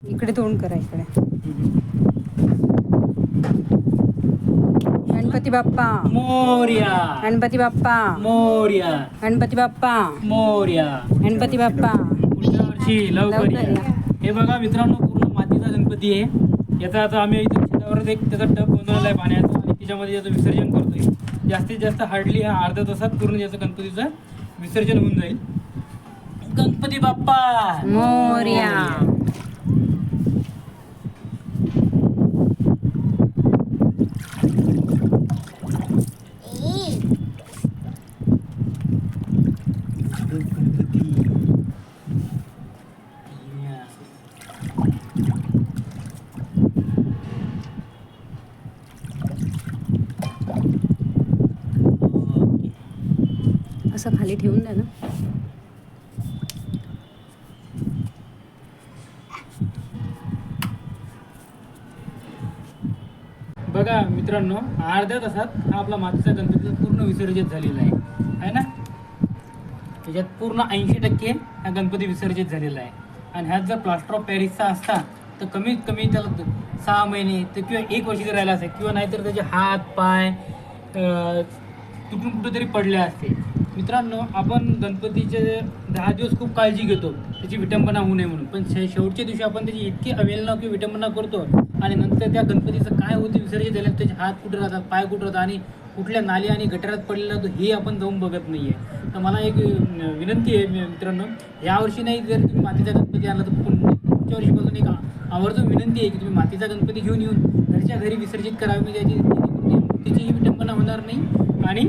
इकडे तोंड करा इकडे. गणपती बाप्पा मोरया. गणपती बाप्पा मोरया. गणपती बाप्पा मोरया. गणपती बाप्पा. पुढच्या वर्षी लवकर या. हे बघा मित्रांनो, पूर्ण मातीचा गणपती आहे. याचा आता आम्ही इथे शेतावर एक त्याचा टब बनवलेला आहे पाण्याचा आणि त्याच्यामध्ये याचं विसर्जन करतोय. जास्तीत जास्त हार्डली अर्ध्या तासात पूर्ण याचं गणपतीचं विसर्जन होऊन जाईल. गणपती बाप्पा मोरया. असं खाली ठेवून द्या ना. बघा मित्रांनो, अर्ध्या तासात हा आपला मातीचा गणपती पूर्ण विसर्जित झालेला आहे ना. त्याच्यात पूर्ण 80% हा गणपती विसर्जित झालेला आहे. आणि ह्यात जर प्लास्टर ऑफ पॅरिसचा असता तर कमीत कमी त्याला 6 महिने तर किंवा 1 वर्ष जर राहिला असते किंवा नाहीतर त्याचे हात पाय तुटून कुठेतरी पडले असते. मित्रांनो, आपण गणपतीचे 10 दिवस खूप काळजी घेतो त्याची विटंबना होऊ नये म्हणून, पण शेवटच्या दिवशी आपण त्याची इतकी अवहेलना किंवा विटंबना करतो आणि नंतर त्या गणपतीचं काय होतं विसर्जित झाल्यावर त्याचे हात कुठे राहतात, पाय कुठे राहतात आणि कुठल्या नाली आणि गटारात पडलेला तो हे आपण जाऊन बघत नाही आहे. तर मला एक विनंती आहे मित्रांनो, यावर्षी नाही जर तुम्ही मातीचा गणपती आणला तर पुढच्या वर्षीपासून एक आवर्जून विनंती आहे की तुम्ही मातीचा गणपती घेऊन येऊन घरच्या घरी विसर्जित करावे, म्हणजे त्याची मूर्तीचीही विटंबना होणार नाही आणि